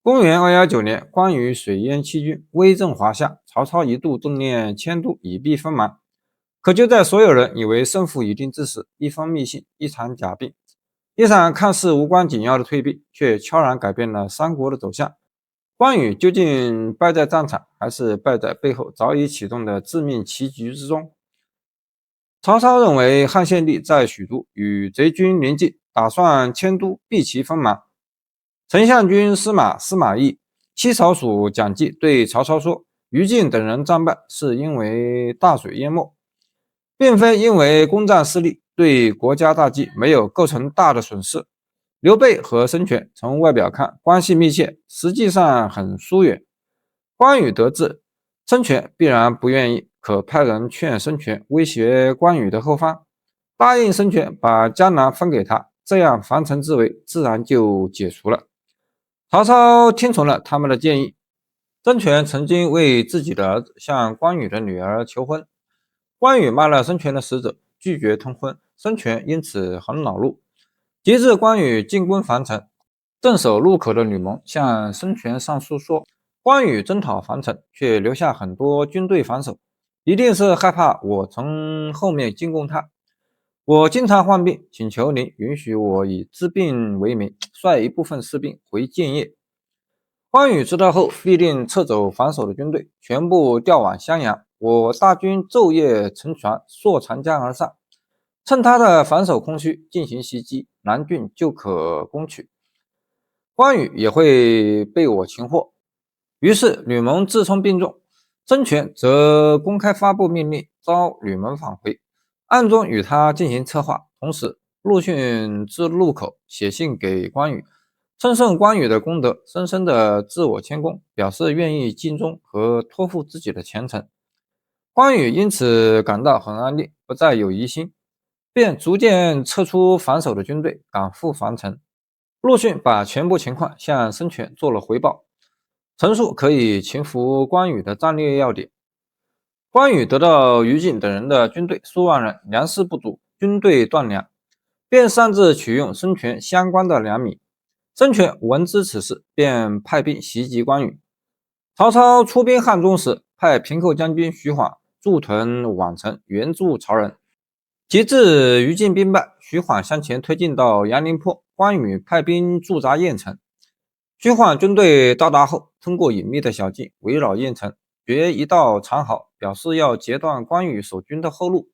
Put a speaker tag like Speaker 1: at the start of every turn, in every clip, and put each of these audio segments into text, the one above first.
Speaker 1: 公元219年，关羽水淹七军，威震华夏，曹操一度动念迁都以避锋芒。可就在所有人以为胜负已定之时，一封密信，一场假病，一场看似无关紧要的退兵，却悄然改变了三国的走向。关羽究竟败在战场，还是败在背后早已启动的致命棋局之中？曹操认为汉献帝在许都与贼军临近，打算迁都避其锋芒。丞相军司马司马懿、七曹属蒋济对曹操说：“于禁等人战败，是因为大水淹没，并非因为攻占失利，对国家大计没有构成大的损失。刘备和孙权从外表看关系密切，实际上很疏远。关羽得知孙权必然不愿意，可派人劝孙权威胁关羽的后方，答应孙权把江南分给他，这样樊城之围自然就解除了。”曹操听从了他们的建议。孙权曾经为自己的儿子向关羽的女儿求婚，关羽卖了孙权的使者，拒绝通婚，孙权因此很恼怒。及至关羽进攻樊城，镇守路口的吕蒙向孙权上书说，关羽征讨樊城，却留下很多军队防守，一定是害怕我从后面进攻他。我经常患病，请求您允许我以治病为名，率一部分士兵回建业。关羽知道后，必定撤走防守的军队，全部调往襄阳。我大军昼夜乘船，溯长江而上，趁他的防守空虚进行袭击，南郡就可攻取。关羽也会被我擒获。于是吕蒙自称病重，孙权则公开发布命令，召吕蒙返回，暗中与他进行策划。同时，陆逊至路口写信给关羽，称颂关羽的功德，深深的自我谦恭，表示愿意尽忠和托付自己的前程。关羽因此感到很安定，不再有疑心，便逐渐撤出防守的军队，赶赴樊城。陆逊把全部情况向孙权做了回报，陈述可以擒服关羽的战略要点。关羽得到于禁等人的军队数万人，粮食不足，军队断粮，便擅自取用孙权相关的粮米。孙权闻知此事，便派兵袭击关羽。曹操出兵汉中时，派平寇将军徐晃驻屯宛城，援助曹仁。及至于禁兵败，徐晃向前推进到杨陵坡，关羽派兵驻扎郾城。徐晃军队到达后，通过隐秘的小径围绕郾城，掘一道长壕，表示要截断关羽守军的后路。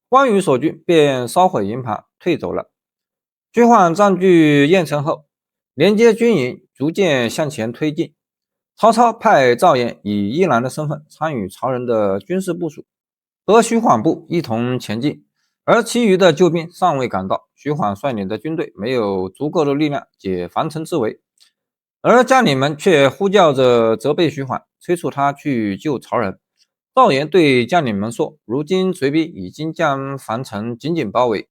Speaker 1: 关羽守军便烧毁营盘，退走了。徐晃占据郾城后，连接军营，逐渐向前推进。曹操派赵岩以一郎的身份参与曹仁的军事部署，和徐晃部一同前进。而其余的救兵尚未赶到，徐晃率领的军队没有足够的力量解樊城之围，而将领们却呼叫着责备徐晃，催促他去救曹仁。赵岩对将领们说：“如今贼兵已经将樊城紧紧包围，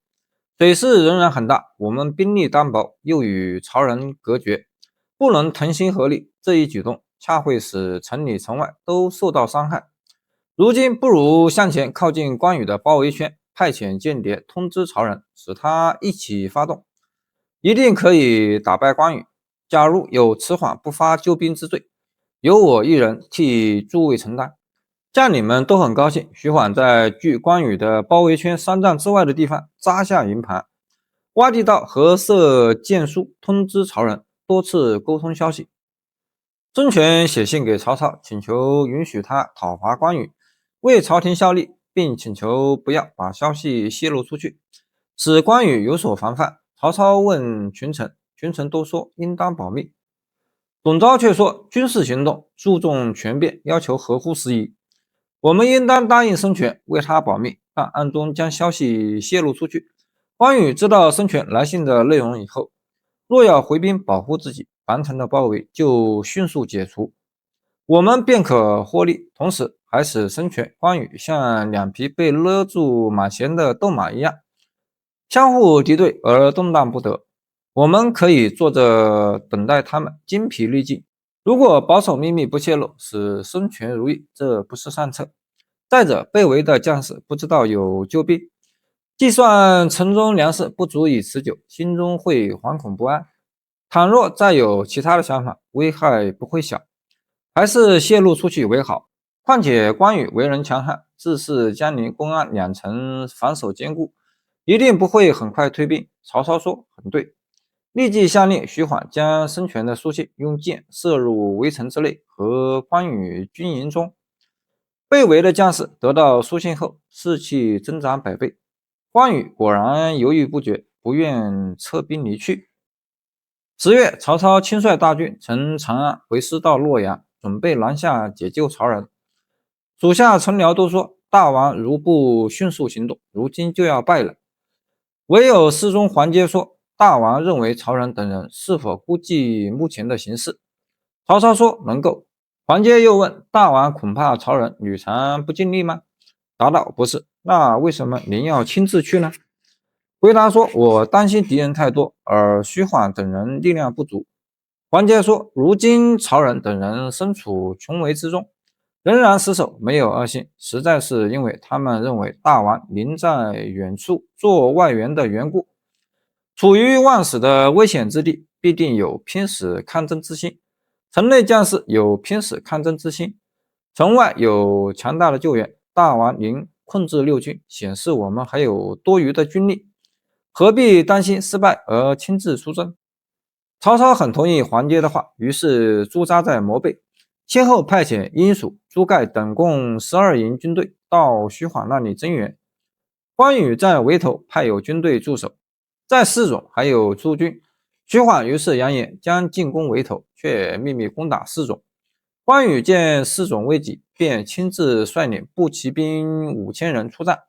Speaker 1: 水势仍然很大，我们兵力单薄，又与曹仁隔绝，不能同心合力。这一举动恰会使城里城外都受到伤害。如今不如向前靠近关羽的包围圈，派遣间谍通知曹仁，使他一起发动，一定可以打败关羽。假如有迟缓不发救兵之罪，由我一人替诸位承担。”将领们都很高兴。徐晃在距关羽的包围圈3丈之外的地方扎下营盘，挖地道和设箭书，通知曹仁，多次沟通消息。孙权写信给曹操，请求允许他讨伐关羽，为朝廷效力，并请求不要把消息泄露出去，使关羽有所防范。曹操问群臣，群臣都说应当保密。董昭却说，军事行动注重权变，要求合乎时宜，我们应当答应孙权，为他保密，但暗中将消息泄露出去。关羽知道孙权来信的内容以后，若要回兵保护自己，樊城的包围就迅速解除，我们便可获利，同时还使孙权、关羽像两匹被勒住马弦的斗马一样，相互敌对而动荡不得。我们可以坐着等待他们精疲力尽。如果保守秘密不泄露，使孙权如意，这不是善策。再者，被围的将士不知道有救兵，计算城中粮食不足以持久，心中会惶恐不安。倘若再有其他的想法，危害不会小，还是泄露出去为好。况且关羽为人强悍，自是江陵公安两城防守坚固，一定不会很快退兵。曹操说很对，立即下令徐晃将孙权的书信用箭射入围城之内和关羽军营中。被围的将士得到书信后，士气增长百倍。关羽果然犹豫不决，不愿撤兵离去。10月，曹操亲率大军从长安回师到洛阳，准备南下解救曹仁。属下陈辽都说，大王如不迅速行动，如今就要败了。唯有侍中黄阶说，大王认为曹仁等人是否估计目前的形势？曹操说能够。黄阶又问，大王恐怕曹仁屡尝不尽力吗？答道不是。那为什么您要亲自去呢？回答说，我担心敌人太多，而徐晃等人力量不足。黄阶说，如今曹仁等人身处穷围之中，仍然死守，没有恶心，实在是因为他们认为大王您在远处做外援的缘故。处于万死的危险之地，必定有拼死抗争之心。城内将士有拼死抗争之心，城外有强大的救援。大王您控制六军，显示我们还有多余的军力，何必担心失败而亲自出征？曹操很同意黄阶的话，于是驻扎在摩背，先后派遣殷蜀、朱盖等共12营军队到徐晃那里增援。关羽在围头派有军队驻守，在四种还有诸军。徐晃于是扬言将进攻围头，却秘密攻打四种。关羽见四种危急，便亲自率领步骑兵5000人出战。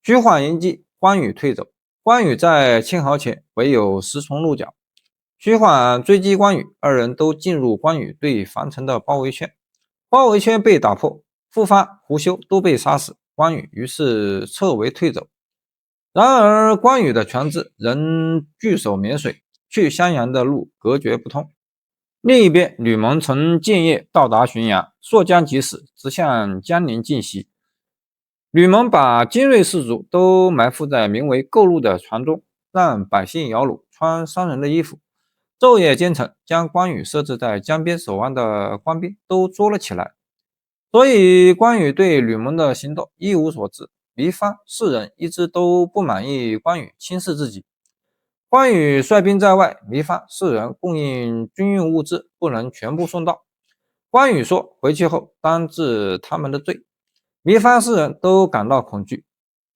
Speaker 1: 徐晃迎击，关羽退走。关羽在堑壕前围有10重鹿角。徐晃追击关羽，二人都进入关羽对樊城的包围圈，包围圈被打破，傅发、胡修都被杀死。关羽于是撤围退走。然而关羽的全支仍据守沔水，去襄阳的路隔绝不通。另一边，吕蒙从建业到达浔阳，溯江即死，直向江陵进袭。吕蒙把精锐士卒都埋伏在名为构路的船中，让百姓摇橹，穿商人的衣服，昼夜兼程，将关羽设置在江边守望的官兵都捉了起来。所以关羽对吕蒙的行动一无所知。糜芳、士人一直都不满意关羽轻视自己。关羽率兵在外，糜芳、士人供应军用物资不能全部送到。关羽说，回去后当治他们的罪。糜芳、士人都感到恐惧。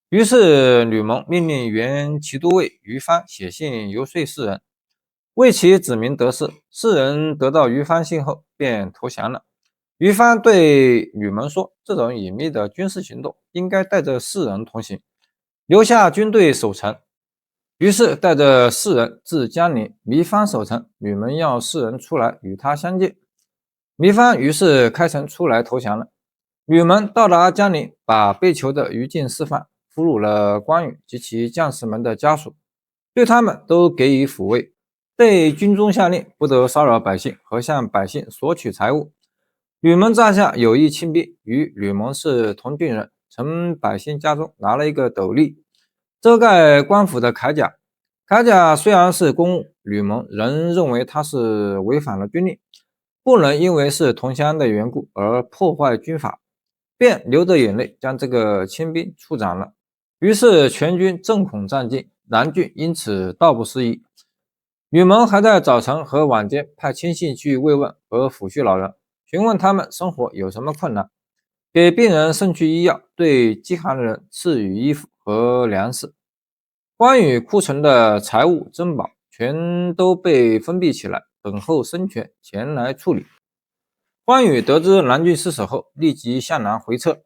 Speaker 1: 于是吕蒙命令原骑都尉于翻写信游说士人，为其指明得失。士人得到于翻信后便投降了。于翻对吕蒙说，这种隐秘的军事行动应该带着士人同行，留下军队守城。于是带着士人至江陵，糜芳守城，吕蒙要士人出来与他相见。糜芳于是开城出来投降了。吕蒙到达江陵，把被囚的于禁释放，俘虏了关羽及其将士们的家属，对他们都给予抚慰，对军中下令不得骚扰百姓和向百姓索取财物。吕蒙帐下有一亲兵，与吕蒙是同郡人，从百姓家中拿了一个斗笠，遮盖官府的铠甲。铠甲虽然是公务，吕蒙仍认为他是违反了军令，不能因为是同乡的缘故而破坏军法，便流着眼泪将这个亲兵处斩了。于是全军震恐战尽，南郡因此道不适宜。吕蒙还在早晨和晚间派亲信去慰问和抚恤老人，询问他们生活有什么困难，给病人送去医药，对饥寒的人赐予衣服和粮食。关羽库存的财物珍宝全都被封闭起来，等候孙权前来处理。关羽得知南郡失守后，立即向南回撤。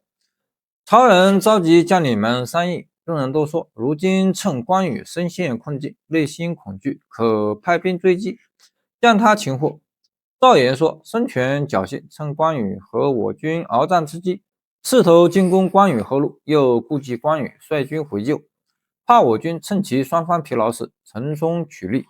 Speaker 1: 曹仁召集将领们商议，众人都说，如今趁关羽身陷困境，内心恐惧，可派兵追击，将他擒获。赵岩说，孙权侥幸趁关羽和我军鏖战之机，势头进攻关羽后路，又顾忌关羽率军回救，怕我军趁其双方疲劳时乘松取利，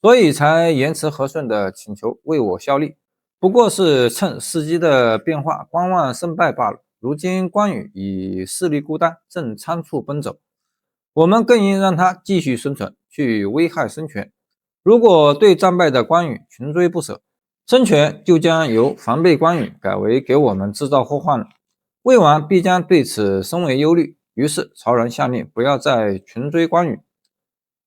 Speaker 1: 所以才言辞和顺地请求为我效力，不过是趁时机的变化观望胜败罢了。如今关羽已势力孤单，正仓促奔走，我们更应让他继续生存，去危害孙权。如果对战败的关羽穷追不舍，孙权就将由防备关羽改为给我们制造祸患了。魏王必将对此深为忧虑，于是曹仁下令不要再穷追关羽。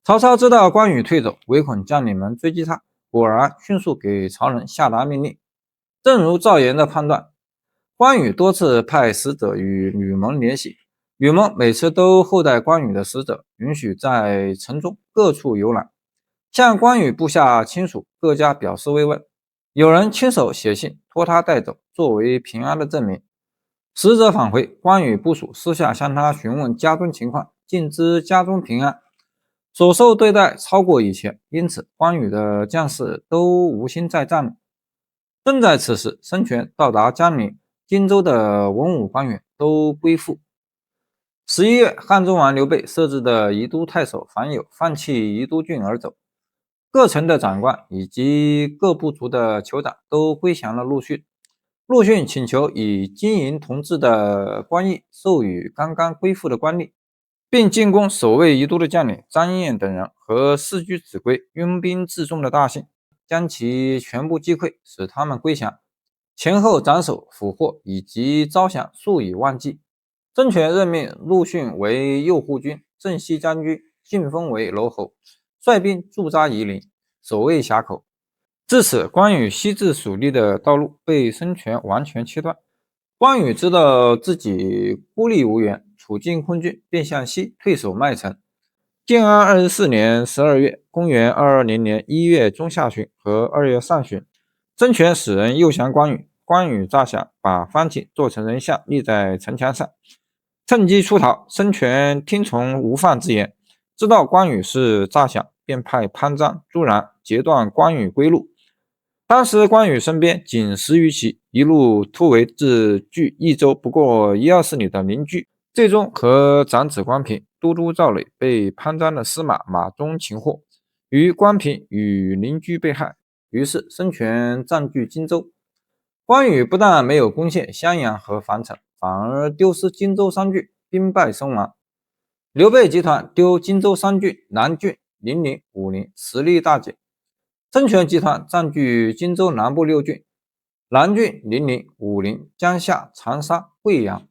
Speaker 1: 曹操知道关羽退走，唯恐将领们追击他，果然迅速给曹仁下达命令。正如赵岩的判断，关羽多次派使者与吕蒙联系，吕蒙每次都厚待关羽的使者，允许在城中各处游览，向关羽部下亲属各家表示慰问。有人亲手写信托他带走，作为平安的证明。使者返回，关羽部属私下向他询问家中情况，尽知家中平安，所受对待超过以前，因此关羽的将士都无心再战了。正在此时，孙权到达江陵，荆州的文武官员都归附。11月，汉中王刘备设置的宜都太守樊友放弃宜都郡而走，各城的长官以及各部族的酋长都归降了陆逊。陆逊请求以金银铜制的官役授予刚刚归附的官吏，并进攻守卫宜都的将领张燕等人和四居指挥拥兵自重的大姓，将其全部击溃，使他们归降。前后斩首俘获以及招降数以万计。孙权任命陆逊为右护军、镇西将军，晋封为楼侯，率兵驻扎夷陵，守卫峡口。至此，关羽西至蜀地的道路被孙权完全切断。关羽知道自己孤立无援，处境困峻，便向西退守麦城。建安24年12月，公元220年1月中下旬和2月上旬，孙权使人诱降关羽，关羽诈降，把方景做成人像立在城墙上，趁机出逃。孙权听从吴放之言，知道关羽是诈降，便派潘璋、朱然截断关羽归路。当时关羽身边仅10余骑，一路突围至距益州不过1-24里的邻居，最终和长子关平、都督赵磊被潘璋的司马马忠擒获，于关平与邻居被害。于是孙权占据荆州。关羽不但没有攻陷襄阳和樊城，反而丢失荆州3郡，兵败身亡。刘备集团丢荆州3郡，南郡、零陵、武陵，实力大减。孙权集团占据荆州南部6郡，南郡、零陵、武陵、江夏、长沙、贵阳。